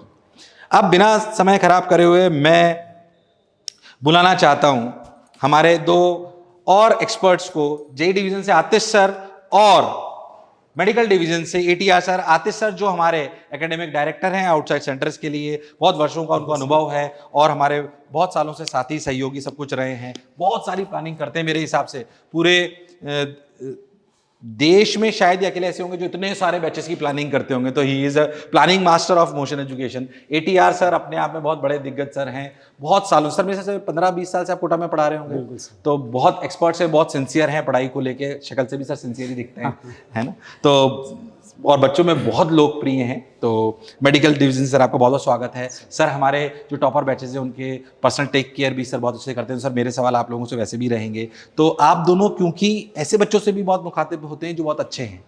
अब बिना समय खराब करे हुए मैं बुलाना चाहता हूं हमारे 2 और एक्सपर्ट्स को, जेई डिवीजन से आतिश सर और मेडिकल डिवीजन से ATR सर। आतिश सर जो हमारे एकेडमिक डायरेक्टर हैं आउटसाइड सेंटर्स के लिए, बहुत वर्षों का उनको अनुभव है और हमारे बहुत सालों से साथी सहयोगी सब कुछ रहे हैं, बहुत सारी प्लानिंग करते हैं। मेरे हिसाब से पूरे देश में शायद अकेले ऐसे होंगे जो इतने सारे बैचेस की प्लानिंग करते होंगे, तो he is a planning master of motion education. ATR sir अपने आप में बहुत बड़े दिग्गज सर हैं, बहुत सालों सर, मेरे से 15-20 साल से आप कोटा में पढ़ा रहे होंगे, तो बहुत एक्सपर्ट्स हैं, बहुत सिंसियर हैं पढ़ाई को लेके, शक्ल से भी सर सिंसियर ही दिखते हैं, है ना। तो और बच्चों में बहुत लोकप्रिय हैं। तो मेडिकल डिवीजन सर आपका बहुत बहुत स्वागत है सर। हमारे जो टॉपर बैचेज हैं उनके पर्सनल टेक केयर भी सर बहुत अच्छे करते हैं। सर मेरे सवाल आप लोगों से वैसे भी रहेंगे, तो आप दोनों क्योंकि ऐसे बच्चों से भी बहुत मुखातिब होते हैं जो बहुत अच्छे हैं,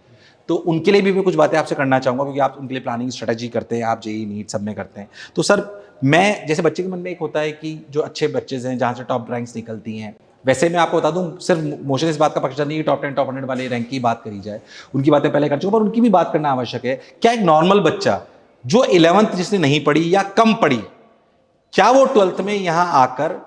तो उनके लिए भी मैं कुछ बातें आपसे करना चाहूँगा, क्योंकि आप उनके लिए प्लानिंग स्ट्रेटजी करते हैं, आप जेई नीट सब में करते हैं। तो सर मैं, जैसे बच्चे के मन में एक होता है कि जो अच्छे बच्चेज हैं, जहाँ से टॉप रैंक्स निकलती हैं, वैसे मैं आपको बता दूं, सिर्फ मोशन इस बात का पक्ष नहीं कि टॉप 10 टॉप 100 वाले रैंक की बात करी जाए, उनकी बातें पहले कर चुका, पर उनकी भी बात करना आवश्यक है। क्या एक नॉर्मल बच्चा जो 11th जिसने नहीं पढ़ी या कम पढ़ी, क्या वो 12th में यहां आकर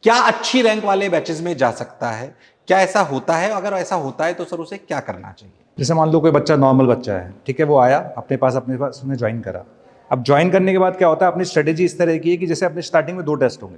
क्या अच्छी रैंक वाले बैचेस में जा सकता है? क्या ऐसा होता है? अगर ऐसा होता है तो सर उसे क्या करना चाहिए? जैसे मान लो कोई बच्चा नॉर्मल बच्चा है, ठीक है, वो आया अपने पास उसने ज्वाइन करा। अब ज्वाइन करने के बाद क्या होता है, अपनी स्ट्रेटेजी इस तरह की है कि जैसे अपने स्टार्टिंग में 2 टेस्ट होंगे,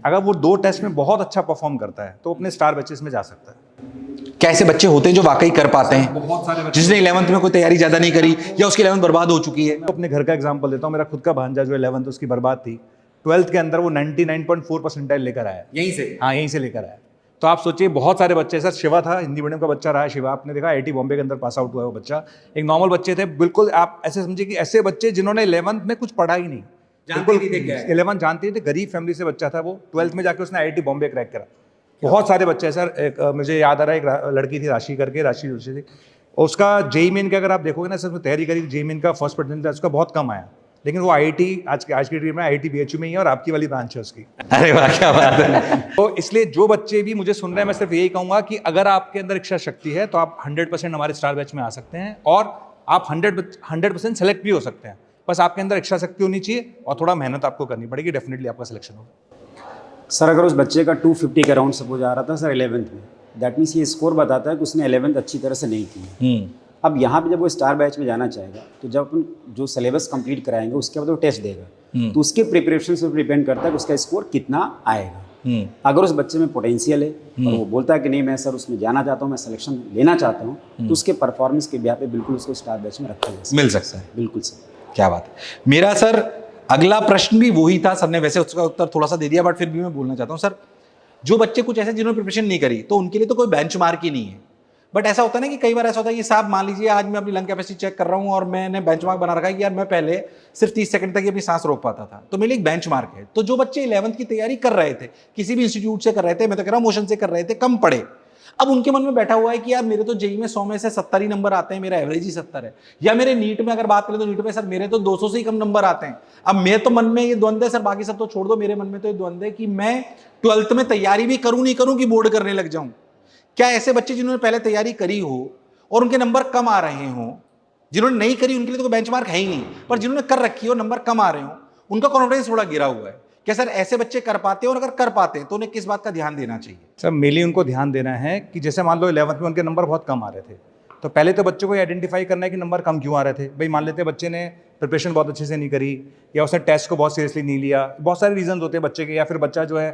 अगर वो 2 टेस्ट में बहुत अच्छा परफॉर्म करता है तो अपने स्टार बैचेस में जा सकता है। क्या ऐसे बच्चे होते हैं जो वाकई कर पाते हैं? बहुत सारे जिसने 11th में कोई तैयारी ज्यादा नहीं करी या उसकी 11th बर्बाद हो चुकी है। मैं अपने घर का एग्जांपल देता हूँ। मेरा खुद का भांजा जो 11th उसकी बर्बाद थी, 12th के अंदर वो 99.4 परसेंटाइल लेकर आया, यहीं से? हाँ, यहीं से लेकर आया। तो आप सोचिए, बहुत सारे बच्चे, सर शिवा था, हिंदी मीडियम का बच्चा रहा शिवा, आपने देखा IIT बॉम्बे के अंदर पास आउट हुआ है वो बच्चा। एक नॉर्मल बच्चे थे बिल्कुल, आप ऐसे समझिए कि ऐसे बच्चे जिन्होंने 11th में कुछ पढ़ा ही नहीं, बिल्कुल 11th जानते थे, गरीब फैमिली से बच्चा था वो, 12th में जाके उसने IIT बॉम्बे क्रैक करा। बहुत सारे बच्चे हैं सर। एक मुझे याद आ रहा है, एक लड़की थी राशि करके, राशि जोशी थी, उसका जेईई मेन का अगर आप देखोगे ना सर, उसने तैयारी करी, जेईई मेन का फर्स्ट परसेंटेज उसका बहुत कम आया, लेकिन वो IIT आज की डेट में IIT BHU में ही है और आपकी वाली ब्रांच है उसकी। अरे वाह, क्या बात है। तो इसलिए जो बच्चे भी मुझे सुन रहे हैं, मैं सिर्फ यही कहूंगा कि अगर आपके अंदर इच्छा शक्ति है तो आप 100% हमारे स्टार बैच में आ सकते हैं और आप 100% सेलेक्ट भी हो सकते हैं। बस आपके अंदर इच्छा शक्ति होनी चाहिए और थोड़ा मेहनत आपको करनी पड़ेगी, डेफिनेटली आपका सिलेक्शन होगा। सर अगर उस बच्चे का 250 के अराउंड सपोज आ रहा था सर 11th में, दैट मीन्स ये स्कोर बताता है कि उसने 11th अच्छी तरह से नहीं की। अब यहाँ पे जब वो स्टार बैच में जाना चाहेगा तो जब अपन जो सिलेबस कंप्लीट कराएंगे उसके बाद वो टेस्ट देगा, तो उसके प्रिपरेशन से डिपेंड करता है कि उसका स्कोर कितना आएगा। अगर उस बच्चे में पोटेंशियल है और वो बोलता है कि नहीं मैं सर उसमें जाना चाहता हूँ, मैं सिलेक्शन लेना चाहता हूँ, तो उसके परफॉर्मेंस के ब्याह पे बिल्कुल उसको स्टार बैच में रखा जा सकता है। मिल सकता है। बिल्कुल सर, क्या बात है। मेरा सर अगला प्रश्न भी वही था, सर ने वैसे उसका उत्तर थोड़ा सा दे दिया, बट फिर भी मैं बोलना चाहता हूँ सर, जो बच्चे कुछ ऐसे जिन्होंने प्रिपरेशन नहीं करी तो उनके लिए तो कोई बेंचमार्क ही नहीं है, बट ऐसा होता है ना कि कई बार ऐसा होता है कि साहब मान लीजिए आज मैं अपनी लंग कैपेसिटी चेक कर रहा हूँ और मैंने बेंचमार्क बना रखा है कि यार मैं पहले सिर्फ 30 सेकंड तक ही अपनी सांस रोक पाता था, तो मेरे लिए एक बेंचमार्क है। तो जो बच्चे 11th की तैयारी कर रहे थे, किसी भी इंस्टीट्यूट से कर रहे थे, मैं तो कह रहा हूँ मोशन से कर रहे थे, कम पढ़े, अब उनके मन में बैठा हुआ है कि यार मेरे तो जेईई में 100 में से 70 ही नंबर आते हैं, मेरा एवरेज ही 70 है, या मेरे नीट में अगर बात करें तो नीट में सर मेरे तो 200 से ही कम नंबर आते हैं। अब मेरे तो मन में ये द्वंद्व है सर, बाकी सब तो छोड़ दो, मेरे मन में तो ये द्वंद्व है कि मैं 12th में तैयारी भी करूं नहीं करूं कि बोर्ड करने लग जाऊं। क्या ऐसे बच्चे जिन्होंने पहले तैयारी करी हो और उनके नंबर कम आ रहे हों, जिन्होंने नहीं करी उनके लिए तो कोई बेंचमार्क है ही नहीं, पर जिन्होंने कर रखी हो नंबर कम आ रहे हो उनका कॉन्फिडेंस थोड़ा गिरा हुआ है, क्या सर ऐसे बच्चे कर पाते हैं और अगर कर पाते हैं तो उन्हें किस बात का ध्यान देना चाहिए? सर मेनली उनको ध्यान देना है कि जैसे मान लो 11th में उनके नंबर बहुत कम आ रहे थे, तो पहले तो बच्चों को आइडेंटिफाई करना है कि नंबर कम क्यों आ रहे थे। भाई मान लेते हैं बच्चे ने प्रिपरेशन बहुत अच्छे से नहीं करी या उसने टेस्ट को बहुत सीरियसली नहीं लिया, बहुत सारे रीजन होते हैं बच्चे के, या फिर बच्चा जो है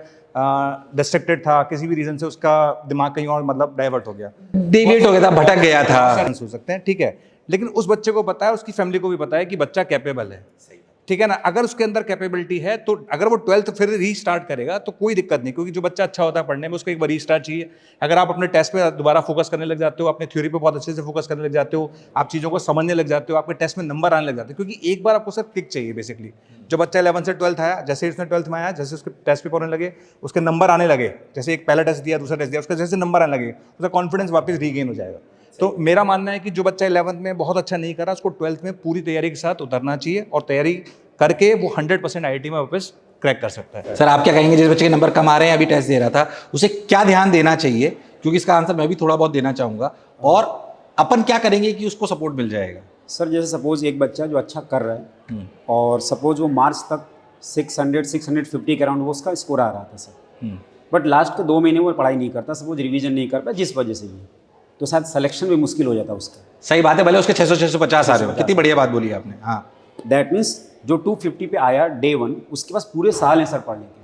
डिस्ट्रैक्टेड था किसी भी रीजन से, उसका दिमाग कहीं और मतलब डाइवर्ट हो गया, डेविएट हो गया था, भटक गया था, हो सकते हैं, ठीक है। लेकिन उस बच्चे को पता है, उसकी फैमिली को भी पता है कि बच्चा कैपेबल है, ठीक है ना। अगर उसके अंदर कैपेबिलिटी है तो अगर वो 12th फिर रीस्टार्ट करेगा तो कोई दिक्कत नहीं, क्योंकि जो बच्चा अच्छा होता है पढ़ने में उसको एक बार रीस्टार्ट चाहिए। अगर आप अपने टेस्ट पे दोबारा फोकस करने लग जाते हो, अपने थ्योरी पे बहुत अच्छे से फोकस करने लग जाते हो, आप चीज़ों को समझने लग जाते हो, आपके टेस्ट में नंबर आने लग जाते हैं, क्योंकि एक बार आपको सिर्फ क्लिक चाहिए बेसिकली। जो बच्चा 11th से 12th आया, जैसे इसने 12th में आया, जैसे उसके टेस्ट पेपर होने लगे, उसके नंबर आने लगे, जैसे एक पहला टेस्ट दिया, दूसरा टेस्ट दिया, उसका जैसे नंबर आने लगे, उसका कॉन्फिडेंस वापस रीगेन हो जाएगा। तो मेरा मानना है कि जो बच्चा 11th में बहुत अच्छा नहीं करा, उसको 12th में पूरी तैयारी के साथ उतरना चाहिए और तैयारी करके वो 100% IIT में वापस क्रैक कर सकता है। सर आप क्या कहेंगे जिस बच्चे के नंबर कम आ रहे हैं, अभी टेस्ट दे रहा था, उसे क्या ध्यान देना चाहिए? क्योंकि इसका आंसर मैं भी थोड़ा बहुत देना चाहूंगा, और अपन क्या करेंगे कि उसको सपोर्ट मिल जाएगा? सर जैसे सपोज एक बच्चा जो अच्छा कर रहा है और सपोज वो मार्च तक 650 के अराउंड वो उसका स्कोर आ रहा था सर, बट लास्ट के 2 महीने वो पढ़ाई नहीं करता, सपोज रिवीजन नहीं कर पाया जिस वजह से भी, तो शायद सिलेक्शन भी मुश्किल हो जाता उसका। सही बात है, भले उसके 600-650 आ रहे हो, कितनी बढ़िया बात बोली आपने। हाँ, दैट मीन्स जो 250 पे आया डे 1, उसके पास पूरे साल हैं सर पढ़ने के।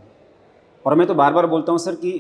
और मैं तो बार बार बोलता हूँ सर कि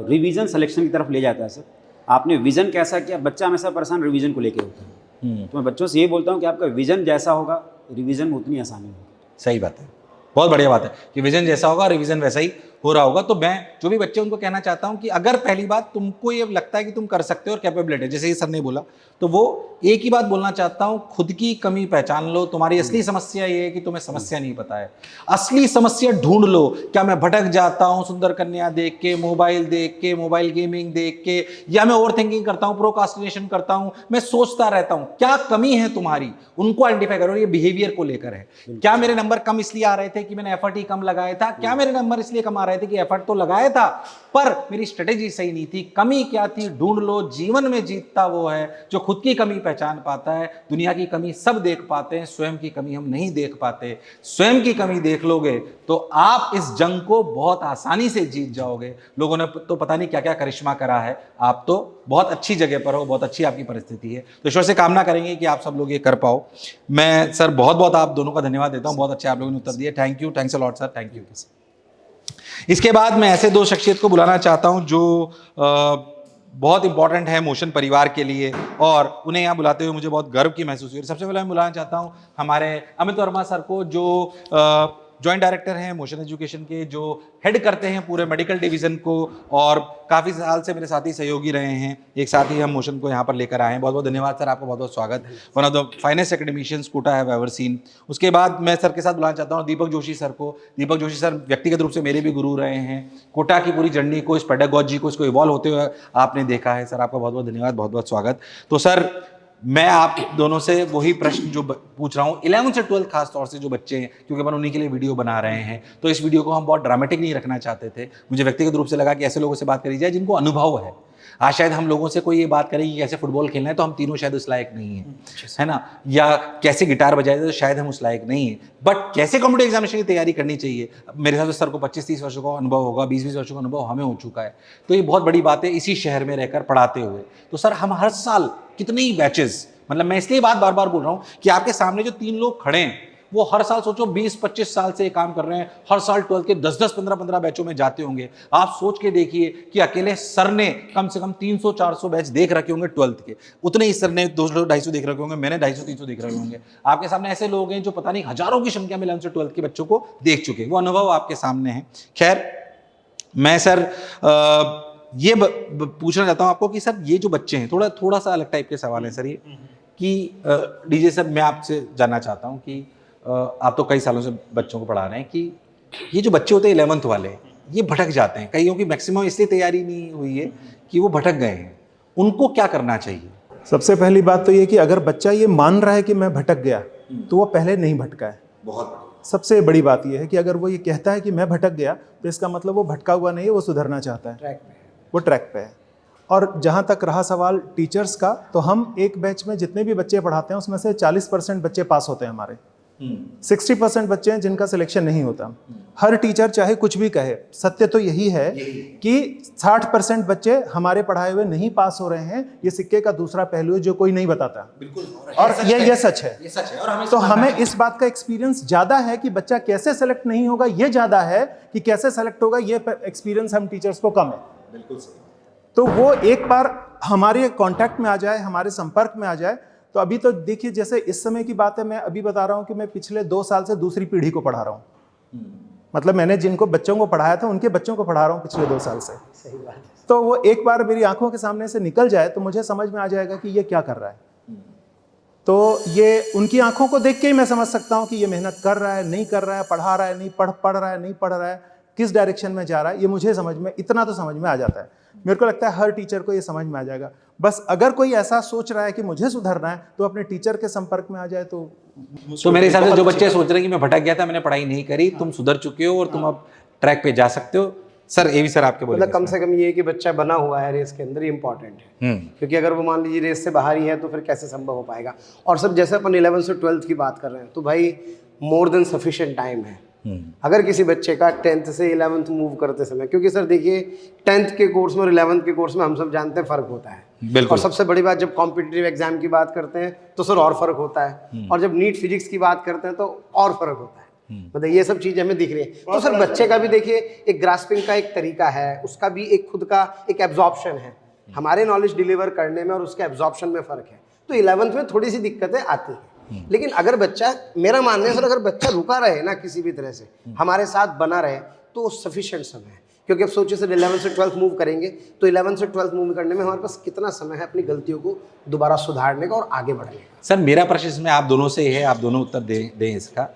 रिवीजन सिलेक्शन की तरफ ले जाता है सर। आपने विजन कैसा किया, बच्चा हमेशा परेशान रिवीजन को लेके होता है, तो मैं बच्चों से ये बोलता हूँ कि आपका विजन जैसा होगा रिवीजन में उतनी आसानी होगी। सही बात है, बहुत बढ़िया बात है कि विजन जैसा होगा रिवीजन वैसा ही हो रहा होगा। तो मैं जो भी बच्चे उनको कहना चाहता हूं कि अगर पहली बात तुमको ये लगता है कि तुम कर सकते हो और कैपेबिलिटी है, जैसे ये सर ने बोला, तो वो एक ही बात बोलना चाहता हूं, खुद की कमी पहचान लो। तुम्हारी असली समस्या ये है कि तुम्हें समस्या नहीं पता है, असली समस्या ढूंढ लो। क्या मैं भटक जाता हूं सुंदर कन्या देख के, मोबाइल गेमिंग देख के, या मैं ओवर थिंकिंग करता हूं, प्रोकास्टिनेशन करता हूं, मैं सोचता रहता हूं? क्या कमी है तुम्हारी, उनको आइडेंटिफाई करो। ये बिहेवियर को लेकर है। क्या मेरे नंबर कम इसलिए आ रहे थे कि मैंने एफर्ट ही कम लगाया था? क्या मेरे नंबर इसलिए कम आ रहे थे कि एफर्ट तो लगाया था पर मेरी स्ट्रेटेजी सही नहीं थी, कमी क्या थी ढूंढ लो। जीवन में जीतता वो है जो खुद की कमी पहचान पाता है। दुनिया की कमी सब देख पाते हैं, स्वयं की कमी हम नहीं देख पाते। स्वयं की कमी देख लोगे तो आप इस जंग को बहुत आसानी से जीत जाओगे। लोगों ने तो पता नहीं क्या क्या करिश्मा करा है, आप तो बहुत अच्छी जगह पर हो, बहुत अच्छी आपकी परिस्थिति है। तो ईश्वर से कामना करेंगे कि आप सब लोग ये कर पाओ। मैं सर बहुत बहुत आप दोनों का धन्यवाद देता हूँ, बहुत अच्छे आप लोगों ने उत्तर दिए। Thank you, thanks a lot sir, thank you. इसके बाद मैं ऐसे दो शख्सियत को बुलाना चाहता हूं जो बहुत इंपॉर्टेंट है मोशन परिवार के लिए और उन्हें यहाँ बुलाते हुए मुझे बहुत गर्व की महसूस हुई। सबसे पहले मैं बुलाना चाहता हूँ हमारे अमित वर्मा सर को, जो जॉइंट डायरेक्टर हैं मोशन एजुकेशन के, जो हेड करते हैं पूरे मेडिकल डिवीज़न को और काफ़ी साल से मेरे साथी सहयोगी रहे हैं। एक साथ ही हम मोशन को यहाँ पर लेकर आए हैं। बहुत बहुत धन्यवाद सर, आपका बहुत बहुत स्वागत। One of the finest academicians Kota have ever seen. उसके बाद मैं सर के साथ बुलाना चाहता हूँ दीपक जोशी सर को। दीपक जोशी सर व्यक्तिगत रूप से मेरे भी गुरु रहे हैं। कोटा की पूरी जर्नी को, इस पेडागॉजी को, इसको इवॉल्व होते हुए आपने देखा है। सर आपका बहुत बहुत धन्यवाद, बहुत बहुत स्वागत। तो सर मैं आप दोनों से वही प्रश्न जो पूछ रहा हूँ 11 से 12 खास तौर से जो बच्चे हैं, क्योंकि अपन उन्हीं के लिए वीडियो बना रहे हैं, तो इस वीडियो को हम बहुत ड्रामेटिक नहीं रखना चाहते थे। मुझे व्यक्तिगत रूप से लगा कि ऐसे लोगों से बात करी जाए जिनको अनुभव है। आज शायद हम लोगों से कोई ये बात करे कि कैसे फुटबॉल खेलना है तो हम तीनों शायद उस लायक नहीं है ना, या कैसे गिटार बजाए तो शायद हम उस लायक नहीं है, बट कैसे कॉम्पिटिटिव एग्जामिनेशन की तैयारी करनी चाहिए। मेरे हिसाब से सर को 25-30 वर्षों का अनुभव होगा, 20-20 वर्षों का अनुभव हमें हो चुका है। तो ये बहुत बड़ी बात है इसी शहर में रहकर पढ़ाते हुए। तो सर हम हर साल कितने ही बैचेस, मतलब मैं इसलिए बात बार बार बोल रहा हूँ कि आपके सामने जो 3 लोग खड़े हैं वो हर साल सोचो 20-25 साल से ये काम कर रहे हैं, हर साल 12 के 10-10, 15-15 बैचों में जाते होंगे। आप सोच के देखिए कि अकेले सर ने कम से कम 300-400 बैच देख रखे होंगे 12th के, उतने ही सर ने 200-250 देख रखे होंगे, मैंने 250-300 देख रखे होंगे। आपके सामने ऐसे लोग हैं जो पता नहीं हजारों की संख्या में 11 से 12 के बच्चों को देख चुके, वो अनुभव आपके सामने है। खैर मैं सर ये पूछना चाहता हूँ आपको कि सर ये जो बच्चे हैं, थोड़ा सा अलग टाइप के सवाल है सर ये, कि डीजे सर मैं आपसे जानना चाहता हूँ कि आप तो कई सालों से बच्चों को पढ़ा रहे हैं कि ये जो बच्चे होते हैं 11th वाले, ये भटक जाते हैं। कईयों की मैक्सिमम इसलिए तैयारी नहीं हुई है कि वो भटक गए हैं, उनको क्या करना चाहिए? सबसे पहली बात तो ये कि अगर बच्चा ये मान रहा है कि मैं भटक गया तो वो पहले नहीं भटका है। बहुत सबसे बड़ी बात ये है कि अगर वो ये कहता है कि मैं भटक गया तो इसका मतलब वो भटका हुआ नहीं है, वो सुधरना चाहता है, वो ट्रैक पे है। और जहाँ तक रहा सवाल टीचर्स का, तो हम एक बैच में जितने भी बच्चे पढ़ाते हैं उसमें से 40% बच्चे पास होते हैं हमारे, 60% बच्चे हैं जिनका सिलेक्शन नहीं होता। हर टीचर चाहे कुछ भी कहे, सत्य तो यही है कि 60% बच्चे हमारे पढ़ाए हुए नहीं पास हो रहे हैं। ये सिक्के का दूसरा पहलू है जो कोई नहीं बताता, और ये सच है, ये सच है। और तो हमें इस बात का एक्सपीरियंस ज़्यादा है कि बच्चा कैसे सेलेक्ट नहीं होगा ये ज़्यादा है कि कैसे सेलेक्ट होगा ये एक्सपीरियंस हम टीचर्स को कम है। बिल्कुल सही। तो वो एक बार हमारे कांटेक्ट में आ जाए, हमारे संपर्क में आ जाए, तो अभी तो देखिए जैसे इस समय की बात है, मैं अभी बता रहा हूँ कि मैं पिछले 2 साल से दूसरी पीढ़ी को पढ़ा रहा हूँ। मतलब मैंने जिनको बच्चों को पढ़ाया था उनके बच्चों को पढ़ा रहा हूँ पिछले 2 साल से। सही बात है। तो वो एक बार मेरी आंखों के सामने से निकल जाए तो मुझे समझ में आ जाएगा कि ये क्या कर रहा है। तो ये उनकी आंखों को देख के ही मैं समझ सकता हूँ कि ये मेहनत कर रहा है, नहीं कर रहा है, पढ़ा रहा है, नहीं पढ़ रहा है, नहीं पढ़ रहा है, किस डायरेक्शन में जा रहा है, ये मुझे समझ में, इतना तो समझ में आ जाता है। मेरे को लगता है हर टीचर को ये समझ में आ जाएगा। बस अगर कोई ऐसा सोच रहा है कि मुझे सुधरना है तो अपने टीचर के संपर्क में आ जाए। तो मेरे हिसाब से जो बच्चे सोच रहे हैं कि मैं भटक गया था, मैंने पढ़ाई नहीं करी, तुम सुधर चुके हो और तुम अब ट्रैक पे जा सकते हो। सर ये भी सर आपके बोले, मतलब कम से कम ये कि बच्चा बना हुआ है रेस के अंदर, ये इंपॉर्टेंट है। क्योंकि अगर वो मान लीजिए रेस से बाहर ही है तो फिर कैसे संभव हो पाएगा। और सर जैसे अपन 11 से 12 की बात कर रहे हैं तो भाई मोर देन सफिशिएंट टाइम है। अगर किसी बच्चे का 10th से 11th मूव करते समय, क्योंकि सर देखिए 10th के कोर्स में और 11th के कोर्स में हम सब जानते हैं फ़र्क होता है। और सबसे बड़ी बात, जब कॉम्पिटिटिव एग्जाम की बात करते हैं तो सर और फ़र्क होता है, और जब नीट फिजिक्स की बात करते हैं तो और फ़र्क होता है। मतलब ये सब चीज़ें हमें दिख रही है। तो सर बच्चे का भी देखिए एक ग्रास्पिंग का एक तरीका है, उसका भी एक खुद का एक एब्जॉर्प्शन है। हमारे नॉलेज डिलीवर करने में और उसके एब्जॉर्प्शन में फ़र्क है। तो 11th में थोड़ी सी दिक्कतें आती हैं। लेकिन अगर बच्चा, मेरा मानना है सर, अगर बच्चा रुका रहे ना किसी भी तरह से, हमारे साथ बना रहे, तो सफिशिएंट समय है। क्योंकि अब सोचिए सर 11 से 12 मूव करेंगे तो 11 से 12 मूव करने में हमारे पास कितना समय है अपनी गलतियों को दोबारा सुधारने का और आगे बढ़ने का। सर मेरा प्रश्न इसमें आप दोनों से है, आप दोनों उत्तर दें इसका।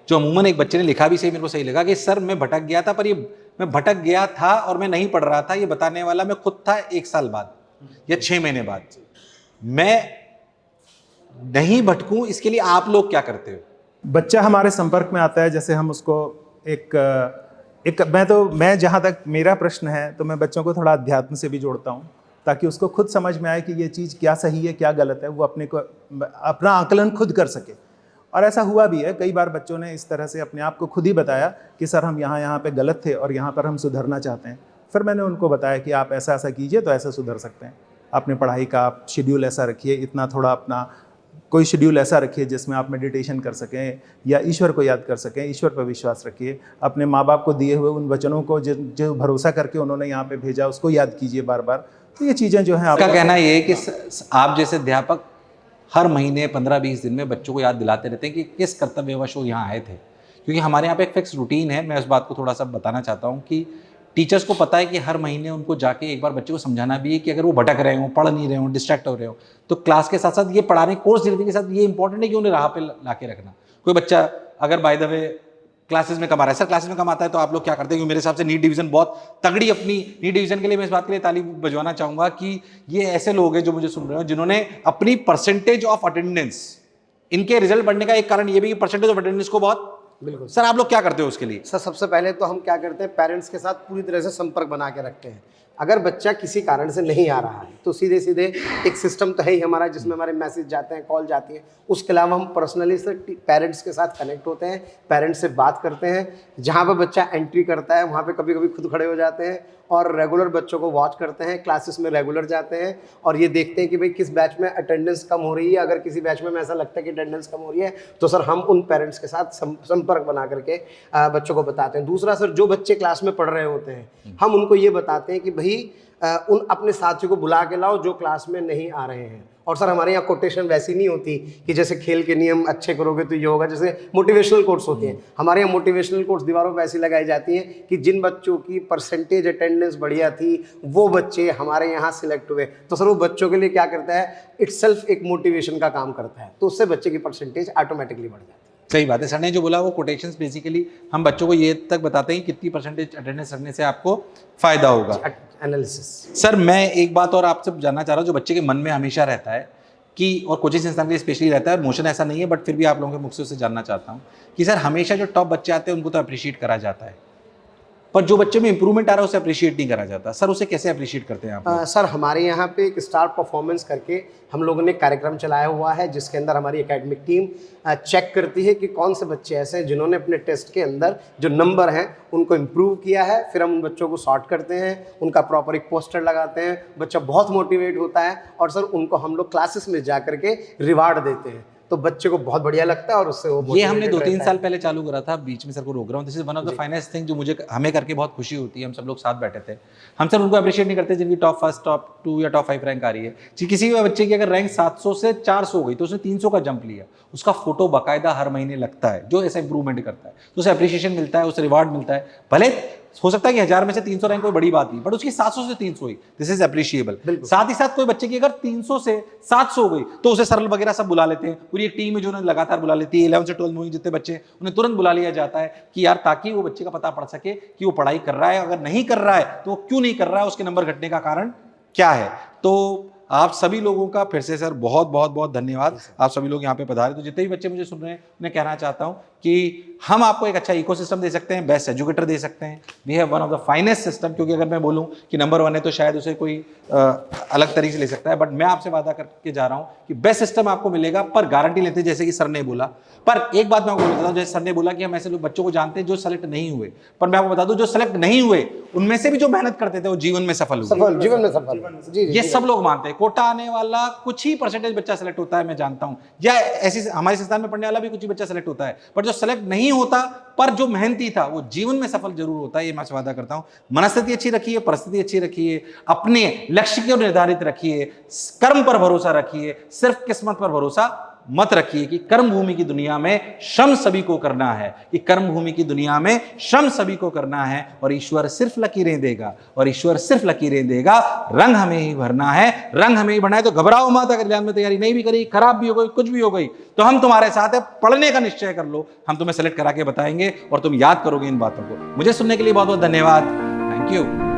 जो अमूमन एक बच्चे ने लिखा भी सही, मेरे को सही लगा कि सर मैं भटक गया था, पर ये मैं भटक गया था और मैं नहीं पढ़ रहा था, ये बताने वाला मैं खुद था 1 साल बाद या 6 महीने बाद। मैं नहीं भटकूं, इसके लिए आप लोग क्या करते हो? बच्चा हमारे संपर्क में आता है, जैसे हम उसको एक मैं जहाँ तक मेरा प्रश्न है तो मैं बच्चों को थोड़ा अध्यात्म से भी जोड़ता हूँ, ताकि उसको खुद समझ में आए कि ये चीज़ क्या सही है क्या गलत है, वो अपना आकलन खुद कर सके। और ऐसा हुआ भी है, कई बार बच्चों ने इस तरह से अपने आप को खुद ही बताया कि सर हम यहाँ पे गलत थे और यहाँ पर हम सुधरना चाहते हैं। फिर मैंने उनको बताया कि आप ऐसा ऐसा कीजिए तो ऐसा सुधर सकते हैं। अपने पढ़ाई का आप शेड्यूल ऐसा रखिए, इतना थोड़ा अपना कोई शेड्यूल ऐसा रखिए जिसमें आप मेडिटेशन कर सकें या ईश्वर को याद कर सकें, ईश्वर पर विश्वास रखिए। अपने माँ बाप को दिए हुए उन वचनों को जो भरोसा करके उन्होंने यहाँ पे भेजा उसको याद कीजिए बार बार। तो ये चीज़ें जो हैं आपका कहना ये है कि आप जैसे अध्यापक हर महीने 15-20 दिन में बच्चों को याद दिलाते रहते हैं कि किस कर्तव्यवश वो यहाँ आए थे, क्योंकि हमारे यहाँ पे एक फिक्स रूटीन है। मैं उस बात को थोड़ा सा बताना चाहता हूँ कि टीचर्स को पता है कि हर महीने उनको जाके एक बार बच्चे को समझाना भी है कि अगर वो भटक रहे हो, पढ़ नहीं रहे हो, डिस्ट्रैक्ट हो रहे हो, तो क्लास के साथ साथ ये पढ़ाने कोर्स डिलीवरी के साथ ये इंपॉर्टेंट है कि उन्हें राह पे ला के रखना। कोई बच्चा अगर बाय द वे क्लासेस में कम आ रहा है, सर क्लासेस में कम आता है तो आप लोग क्या करते हैं, क्योंकि मेरे हिसाब से नीट डिवीजन बहुत तगड़ी, अपनी नीट डिवीजन के लिए मैं इस बात के लिए ताली बजवाना चाहूंगा कि ये ऐसे लोग हैं जो मुझे सुन रहे हो जिन्होंने अपनी परसेंटेज ऑफ अटेंडेंस, इनके रिजल्ट बढ़ने का एक कारण ये भी कि परसेंटेज ऑफ अटेंडेंस को बहुत, बिल्कुल सर आप लोग क्या करते हो उसके लिए? सर सबसे पहले तो हम क्या करते हैं, पेरेंट्स के साथ पूरी तरह से संपर्क बना के रखते हैं। अगर बच्चा किसी कारण से नहीं आ रहा है तो सीधे सीधे एक सिस्टम तो है ही हमारा जिसमें हमारे मैसेज जाते हैं, कॉल जाती है। उसके अलावा हम पर्सनली से पेरेंट्स के साथ कनेक्ट होते हैं, पेरेंट्स से बात करते हैं। जहाँ पर बच्चा एंट्री करता है वहाँ पे कभी कभी खुद खड़े हो जाते हैं और रेगुलर बच्चों को वॉच करते हैं, क्लासेस में रेगुलर जाते हैं और ये देखते हैं कि भाई किस बैच में अटेंडेंस कम हो रही है। अगर किसी बैच में ऐसा लगता है कि अटेंडेंस कम हो रही है तो सर हम उन पेरेंट्स के साथ संपर्क बना करके बच्चों को बताते हैं। दूसरा सर, जो बच्चे क्लास में पढ़ रहे होते हैं हम उनको ये बताते हैं कि भाई उन अपने साथियों को बुला के लाओ जो क्लास में नहीं आ रहे हैं। और सर हमारे यहाँ कोटेशन वैसी नहीं होती कि जैसे खेल के नियम अच्छे करोगे तो ये होगा, जैसे मोटिवेशनल कोट्स होती हैं। हमारे यहाँ मोटिवेशनल कोट्स दीवारों पर ऐसी लगाई जाती हैं कि जिन बच्चों की परसेंटेज अटेंडेंस बढ़िया थी वो बच्चे हमारे यहाँ सिलेक्ट हुए। तो सर वो बच्चों के लिए क्या करता है, इटसेल्फ एक मोटिवेशन का काम करता है, तो उससे बच्चे की परसेंटेज ऑटोमेटिकली बढ़ जाती है। सही बात है, सर ने जो बोला वो कोटेशंस बेसिकली हम बच्चों को ये तक बताते हैं कि कितनी परसेंटेज अटेंडेंस रखने से आपको फायदा होगा। एनालिसिस। सर मैं एक बात और आपसे जानना चाह रहा हूँ जो बच्चे के मन में हमेशा रहता है कि, और कोचिंग संस्थान के लिए स्पेशली रहता है, और मोशन ऐसा नहीं है बट फिर भी आप लोगों के मुख से उससे जानना चाहता हूँ कि सर हमेशा जो टॉप बच्चे आते हैं उनको तो अप्रिशिएट करा जाता है, पर जो बच्चे में इंप्रूवमेंट आ रहा है उसे अप्रिशिएट नहीं करा जाता। सर उसे कैसे अप्रिशिएट करते हैं आप? सर हमारे यहाँ पे एक स्टार परफॉर्मेंस करके हम लोगों ने कार्यक्रम चलाया हुआ है जिसके अंदर हमारी एकेडमिक टीम चेक करती है कि कौन से बच्चे ऐसे हैं जिन्होंने अपने टेस्ट के अंदर जो नंबर हैं उनको इम्प्रूव किया है। फिर हम उन बच्चों को सॉर्ट करते हैं, उनका प्रॉपर एक पोस्टर लगाते हैं, बच्चा बहुत मोटिवेट होता है और सर उनको हम लोग क्लासेस में जा करके रिवार्ड देते हैं, तो बच्चे को बहुत बढ़िया लगता है और उससे वो ये हमने 2-3 साल पहले चालू करा था, बीच में सर को रोक रहा हूँ। This is one of the finest thing जो मुझे हमें करके बहुत खुशी होती है। हम सब लोग साथ बैठे थे, हम सर उनको अप्रिशिएट नहीं करते जिनकी टॉप 1, टॉप 2 या टॉप 5 रैंक आ रही है। किसी भी बच्चे की अगर रैंक 700 से 400 हो गई तो उसने 300 का जंप लिया, उसका फोटो बाकायदा हर महीने लगता है जो ऐसा इंप्रूवमेंट करता है, तो उसे अप्रिशिएशन मिलता है, उसे रिवार्ड मिलता है। भले हो सकता है कि 1000 में से 300 रैंक कोई बड़ी बात नहीं, बट उसकी 700 से 300 हुई, दिस इज अप्रिशिएबल। साथ ही साथ कोई बच्चे की अगर 300 से 700 हो गई तो उसे सरल वगैरह सब बुला लेते हैं, पूरी एक टीम है जो उन्हें लगातार बुला लेती है। 11 से 12 में जितने बच्चे उन्हें तुरंत बुला लिया जाता है कि यार, ताकि वो बच्चे का पता पड़ सके कि वो पढ़ाई कर रहा है, अगर नहीं कर रहा है तो वो क्यों नहीं कर रहा है, उसके नंबर घटने का कारण क्या है। तो आप सभी लोगों का फिर से सर बहुत बहुत बहुत धन्यवाद, आप सभी लोग यहाँ पे पधारे। तो जितने भी बच्चे मुझे सुन रहे हैं उन्हें कहना चाहता हूँ कि हम आपको एक अच्छा इकोसिस्टम दे सकते हैं, बेस्ट एजुकेटर दे सकते हैं। We have one of the finest system, क्योंकि अगर मैं बोलूँ कि नंबर 1 है तो शायद उसे कोई अलग तरीके से ले सकता है, बट मैं आपसे वादा करके जा रहा हूँ कि बेस्ट सिस्टम आपको मिलेगा, पर गारंटी लेते हैं जैसे कि सर ने बोला। पर एक बात मैं आपको बता दूँ, जैसे सर ने बोला कि हम ऐसे लोग बच्चों को जानते हैं जो सेलेक्ट नहीं हुए, पर मैं आपको बता दूँ जो सेलेक्ट नहीं हुए उनमें से भी जो मेहनत करते थे वो जीवन में सफल हुए, जीवन में सफल। ये सब लोग मानते हैं। कोटा आने वाला कुछ ही परसेंटेज बच्चा सेलेक्ट होता है, मैं जानता हूं, या ऐसी हमारे संस्थान में पढ़ने वाला भी कुछ ही बच्चा सेलेक्ट होता है, पर जो सेलेक्ट नहीं होता पर जो मेहनती था वो जीवन में सफल जरूर होता है, ये मैं वादा करता हूं। मनस्थिति अच्छी रखिए, परिस्थिति अच्छी रखिए, अपने लक्ष्य को निर्धारित रखिए, कर्म पर भरोसा रखिए, सिर्फ किस्मत पर भरोसा मत रखिए कि कर्म भूमि की दुनिया में श्रम सभी को करना है, कि कर्म भूमि की दुनिया में श्रम सभी को करना है, और ईश्वर सिर्फ लकीरें देगा, और ईश्वर सिर्फ लकीरें देगा, रंग हमें ही भरना है, रंग हमें ही भरना है। तो घबराओ मत, अगर एग्जाम में तैयारी नहीं भी करी, खराब भी हो गई, कुछ भी हो गई, तो हम तुम्हारे साथ है, पढ़ने का निश्चय कर लो, हम तुम्हें सेलेक्ट करा के बताएंगे और तुम याद करोगे इन बातों को। मुझे सुनने के लिए बहुत बहुत धन्यवाद, थैंक यू।